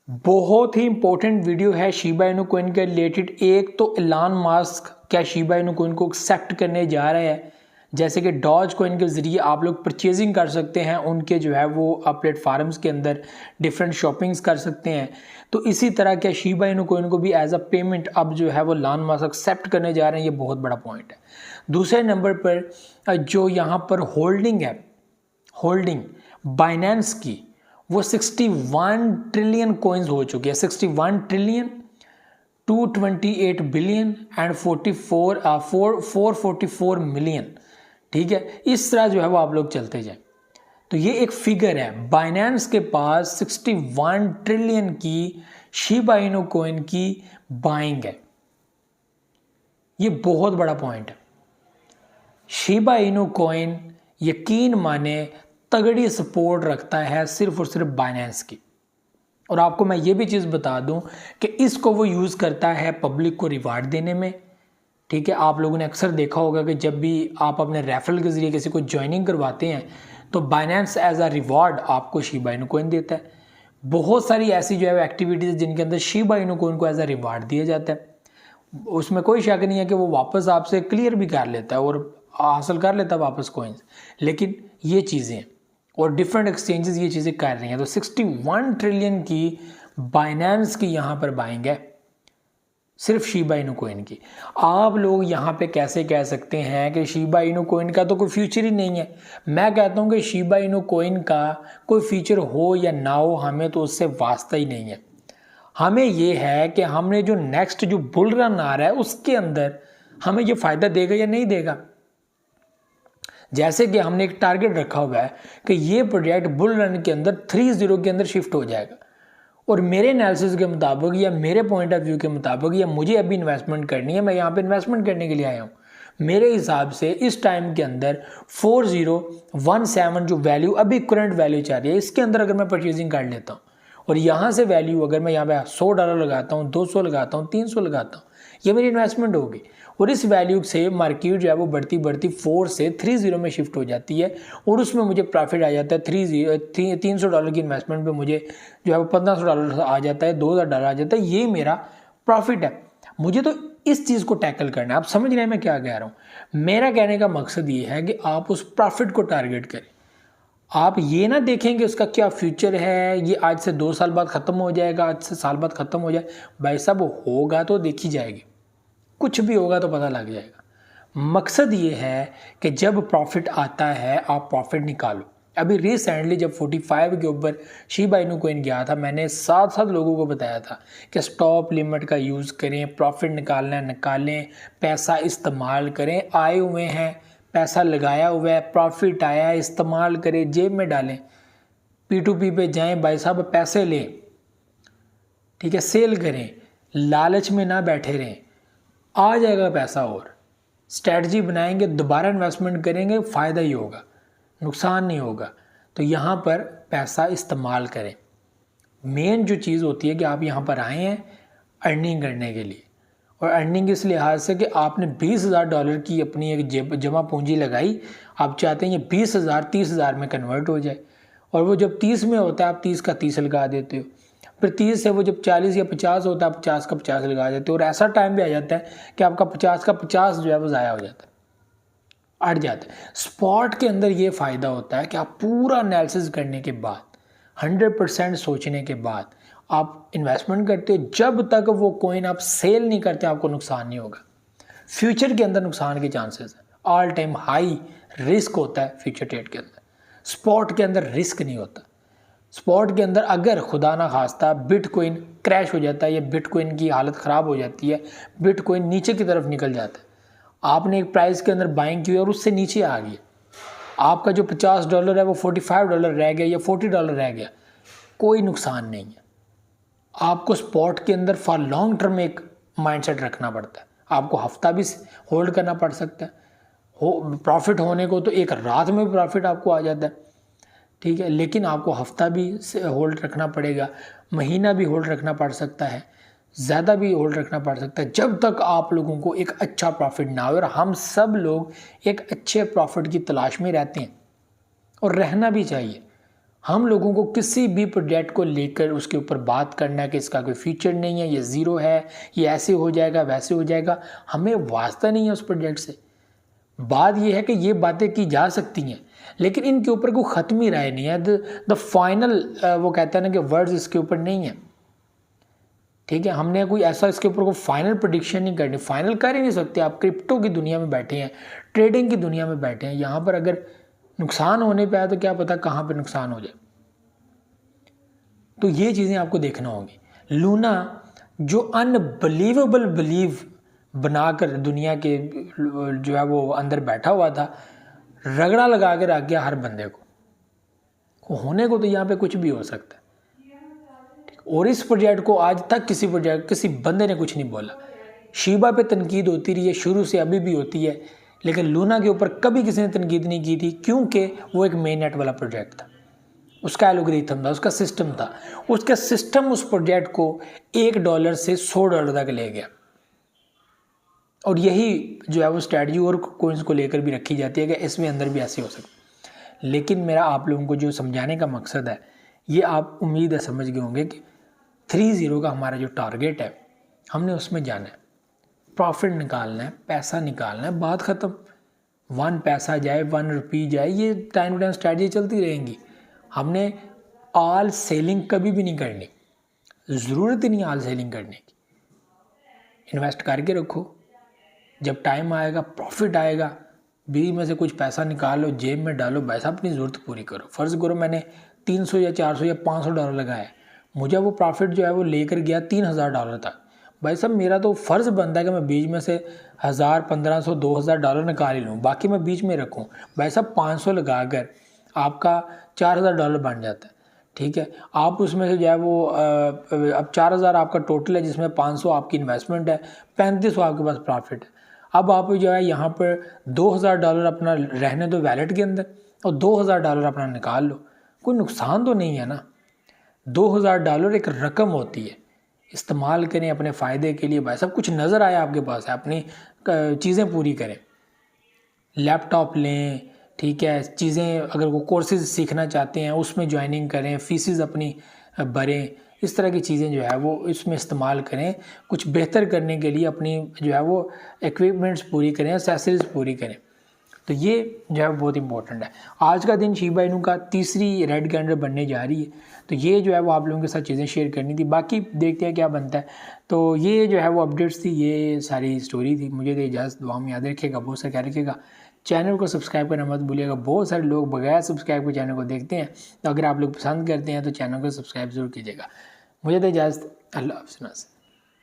बहुत ही important video है Shiba Inu coin के रिलेटेड। एक तो एलन मस्क क्या शिबा इनू कोइन को एक्सेप्ट करने जा रहे हैं, जैसे कि डॉज कोइन के ज़रिए आप लोग परचेजिंग कर सकते हैं उनके जो है वो प्लेटफार्म्स के अंदर डिफरेंट शॉपिंग्स कर सकते हैं। तो इसी तरह क्या शिबा इनू कोइन को भी एज अ पेमेंट अब जो है वो एलन मस्क एक्सेप्ट करने जा रहे हैं, ये बहुत बड़ा पॉइंट है। दूसरे नंबर पर जो यहाँ पर होल्डिंग बाइनेंस की वो 61 ट्रिलियन कॉइन्स हो चुके हैं। 61 ट्रिलियन 228 बिलियन एंड 444 मिलियन। ठीक है, इस तरह जो है वो आप लोग चलते जाए तो ये एक फिगर है। बाइनेंस के पास 61 ट्रिलियन की शिबा इनू कॉइन की बाइंग है। ये बहुत बड़ा पॉइंट है। शिबा इनू कॉइन यकीन माने तगड़ी सपोर्ट रखता है सिर्फ और सिर्फ बाइनेंस की। और आपको मैं ये भी चीज़ बता दूं कि इसको वो यूज़ करता है पब्लिक को रिवार्ड देने में। ठीक है, आप लोगों ने अक्सर देखा होगा कि जब भी आप अपने रेफरल के ज़रिए किसी को ज्वाइनिंग करवाते हैं तो बाइनेंस एज अ रिवार्ड आपको शिबा इनू कॉइन देता है। बहुत सारी ऐसी जो है एक्टिविटीज़ जिनके अंदर शिबा इनू कॉइन को एज अ रिवार्ड दिया जाता है। उसमें कोई शक नहीं है कि वो वापस आपसे क्लियर भी कर लेता है और हासिल कर लेता है वापस कॉइन्स। लेकिन ये चीज़ें और डिफरेंट एक्सचेंजेस ये चीज़ें कर रही हैं। तो 61 ट्रिलियन की बाइनेंस की यहाँ पर बाइंग है सिर्फ शिबा इनू कोइन की। आप लोग यहाँ पे कैसे कह सकते हैं कि शिबा इनू कोइन का तो कोई फ्यूचर ही नहीं है। मैं कहता हूँ कि शिबा इनू कोइन का कोई फ्यूचर हो या ना हो, हमें तो उससे वास्ता ही नहीं है। हमें ये है कि हमने जो नेक्स्ट जो बुल रन आ रहा है उसके अंदर हमें ये फ़ायदा देगा या नहीं देगा। जैसे कि हमने एक टारगेट रखा हुआ है कि ये प्रोजेक्ट बुल रन के अंदर 30 के अंदर शिफ्ट हो जाएगा, और मेरे एनालिसिस के मुताबिक या मेरे पॉइंट ऑफ व्यू के मुताबिक या मुझे अभी इन्वेस्टमेंट करनी है, मैं यहाँ पे इन्वेस्टमेंट करने के लिए आया हूँ। मेरे हिसाब से इस टाइम के अंदर 4017 जो वैल्यू अभी करंट वैल्यू चल रही है, इसके अंदर अगर मैं परचेजिंग कर लेता हूँ और यहाँ से वैल्यू अगर मैं यहाँ पे $100 लगाता हूँ, 200 लगाता हूँ, 300 लगाता हूँ, ये मेरी इन्वेस्टमेंट होगी। और इस वैल्यू से मार्केट जो है वो बढ़ती 4 से 30 में शिफ्ट हो जाती है और उसमें मुझे प्रॉफिट आ जाता है। $300 की इन्वेस्टमेंट पे मुझे जो है वो $1500 आ जाता है, $2000 आ जाता है। ये मेरा प्रॉफिट है। मुझे तो इस चीज़ को टैकल करना है। आप समझ रहे हैं मैं क्या कह रहा हूँ। मेरा कहने का मकसद ये है कि आप उस प्रॉफिट को टारगेट करें। आप ये ना देखें कि उसका क्या फ्यूचर है, ये आज से 2 साल बाद ख़त्म हो जाएगा, आज से साल बाद ख़त्म हो जाए। भाई साहब होगा तो देखी जाएगी, कुछ भी होगा तो पता लग जाएगा। मकसद ये है कि जब प्रॉफिट आता है आप प्रॉफिट निकालो। अभी रिसेंटली जब 45 के ऊपर शिबा इनू कोइन गया था, मैंने साथ लोगों को बताया था कि स्टॉप लिमिट का यूज़ करें, प्रॉफिट निकालना है निकालें, पैसा इस्तेमाल करें। आए हुए हैं, पैसा लगाया हुआ है, प्रॉफिट आया है, इस्तेमाल करें, जेब में डालें, P2P पे जाएं, भाई साहब पैसे लें। ठीक है, सेल करें, लालच में ना बैठे रहें, आ जाएगा पैसा। और स्ट्रैटेजी बनाएंगे, दोबारा इन्वेस्टमेंट करेंगे, फ़ायदा ही होगा, नुकसान नहीं होगा। तो यहाँ पर पैसा इस्तेमाल करें। मेन जो चीज़ होती है कि आप यहाँ पर आए हैं अर्निंग करने के लिए, और अर्निंग इस लिहाज से कि आपने $20,000 की अपनी एक जमा पूंजी लगाई, आप चाहते हैं ये 20,000 30,000 में कन्वर्ट हो जाए, और वो जब 30 में होता है आप 30 का 30 लगा देते हो। फिर 30 से वो जब 40 या 50 होता है आप 50 का 50 लगा देते हो। और ऐसा टाइम भी आ जाता है कि आपका 50 का 50 जो है वो ज़ाया हो जाता है, अट जाता है। स्पॉट के अंदर ये फ़ायदा होता है कि आप पूरा एनालिसिस करने के बाद 100% सोचने के बाद आप इन्वेस्टमेंट करते हो। जब तक वो कॉइन आप सेल नहीं करते आपको नुकसान नहीं होगा। फ्यूचर के अंदर नुकसान के चांसेस हैं, ऑल टाइम हाई रिस्क होता है फ्यूचर ट्रेड के अंदर। स्पॉट के अंदर रिस्क नहीं होता। स्पॉट के अंदर अगर खुदा ना खास्ता बिटकॉइन क्रैश हो जाता है या बिटकॉइन की हालत ख़राब हो जाती है, बिटकॉइन नीचे की तरफ निकल जाता है, आपने एक प्राइस के अंदर बाइंग की और उससे नीचे आ गया, आपका जो $50 है वो $45 रह गया या $40 रह गया, कोई नुकसान नहीं है। आपको स्पॉट के अंदर फॉर लॉन्ग टर्म एक माइंडसेट रखना पड़ता है। आपको हफ्ता भी होल्ड करना पड़ सकता है। प्रॉफिट होने को तो एक रात में भी प्रॉफिट आपको आ जाता है। ठीक है, लेकिन आपको हफ्ता भी होल्ड रखना पड़ेगा, महीना भी होल्ड रखना पड़ सकता है, ज़्यादा भी होल्ड रखना पड़ सकता है, जब तक आप लोगों को एक अच्छा प्रॉफिट ना हो। और हम सब लोग एक अच्छे प्रॉफिट की तलाश में रहते हैं और रहना भी चाहिए। हम लोगों को किसी भी प्रोजेक्ट को लेकर उसके ऊपर बात करना है कि इसका कोई फीचर नहीं है, ये ज़ीरो है, ये ऐसे हो जाएगा वैसे हो जाएगा, हमें वास्ता नहीं है उस प्रोजेक्ट से। बात ये है कि ये बातें की जा सकती हैं लेकिन इनके ऊपर कोई ख़त्म ही राय नहीं है। द फाइनल वो कहते हैं ना कि वर्ड्स इसके ऊपर नहीं है, ठीक है। हमने कोई ऐसा इसके ऊपर कोई फाइनल प्रेडिक्शन नहीं करनी, फाइनल कर ही नहीं सकते। आप क्रिप्टो की दुनिया में बैठे हैं, ट्रेडिंग की दुनिया में बैठे हैं, यहाँ पर अगर नुकसान होने पे आया तो क्या पता कहाँ पे नुकसान हो जाए। तो ये चीज़ें आपको देखना होगी। लूना जो अनबिलीवेबल बिलीव बनाकर दुनिया के जो है वो अंदर बैठा हुआ था, रगड़ा लगा के रख गया हर बंदे को होने को तो यहाँ पे कुछ भी हो सकता है। और इस प्रोजेक्ट को आज तक किसी बंदे ने कुछ नहीं बोला। शीबा पे तनकीद होती रही है शुरू से, अभी भी होती है, लेकिन लूना के ऊपर कभी किसी ने तनकीद नहीं की थी क्योंकि वो एक मेन नेट वाला प्रोजेक्ट था, उसका एल्गोरिथम था, उसका सिस्टम था। उसका सिस्टम उस प्रोजेक्ट को $1 से $100 तक ले गया। और यही जो है वो स्ट्रैटेजी और कोइंस को लेकर भी रखी जाती है कि इसमें अंदर भी ऐसे हो सकता है। लेकिन मेरा आप लोगों को जो समझाने का मकसद है, ये आप उम्मीद है समझ गए होंगे कि 30 का हमारा जो टारगेट है हमने उसमें जाना है, प्रॉफिट निकालना है, पैसा निकालना है, बात ख़त्म। 1 पैसा जाए, 1 रुपये जाए, ये टाइम टू टाइम स्ट्रैटेजी चलती रहेंगी। हमने ऑल सेलिंग कभी भी नहीं करनी, ज़रूरत ही नहीं ऑल सेलिंग करने की। इन्वेस्ट करके रखो, जब टाइम आएगा प्रॉफिट आएगा, बीच में से कुछ पैसा निकालो, जेब में डालो, पैसा अपनी ज़रूरत पूरी करो। फ़र्ज़ करो मैंने 300 या 400 या $500 लगाया, मुझे वो प्रॉफिट जो है वो लेकर गया $3000 तक। भाई साहब मेरा तो फ़र्ज़ बनता है कि मैं बीच में से 1000, 1500, $2000 निकाल ही लूँ, बाकी मैं बीच में रखूँ। भाई साहब 500 लगा कर आपका $4000 बन जाता है, ठीक है। आप उसमें से जो है वो अब 4000 आपका टोटल है, जिसमें 500 आपकी इन्वेस्टमेंट है, 3500 आपके पास प्रॉफिट है। अब आप जो है यहाँ पर $2000 अपना रहने दो वैलेट के अंदर और $2000 अपना निकाल लो, कोई नुकसान तो नहीं है ना। $2000 एक रकम होती है, इस्तेमाल करें अपने फ़ायदे के लिए। भाई सब कुछ नज़र आया आपके पास है, अपनी चीज़ें पूरी करें, लैपटॉप लें, ठीक है। चीज़ें अगर वो कोर्सेज सीखना चाहते हैं उसमें ज्वाइनिंग करें, फीसिस अपनी भरें, इस तरह की चीज़ें जो है वो इसमें इस्तेमाल करें, कुछ बेहतर करने के लिए अपनी जो है वो इक्विपमेंट्स पूरी करें, एक्सेसरीज पूरी करें। तो ये जो है बहुत इंपॉर्टेंट है। आज का दिन शिबा इनू का 3री रेड कैंडल बनने जा रही है, तो ये जो है वो आप लोगों के साथ चीज़ें शेयर करनी थी। बाकी देखते हैं क्या बनता है। तो ये जो है वो अपडेट्स थी, ये सारी स्टोरी थी। मुझे तो इजाज़त, दुआ में याद रखिएगा, बहुत सा ख्याल रखिएगा। चैनल को सब्सक्राइब करना मत भूलिएगा, बहुत सारे लोग बगैर सब्सक्राइब के चैनल को देखते हैं। तो अगर आप लोग पसंद करते हैं तो चैनल को सब्सक्राइब ज़रूर कीजिएगा। मुझे तो इजाज़त, अल्लाह हाफ़िज़।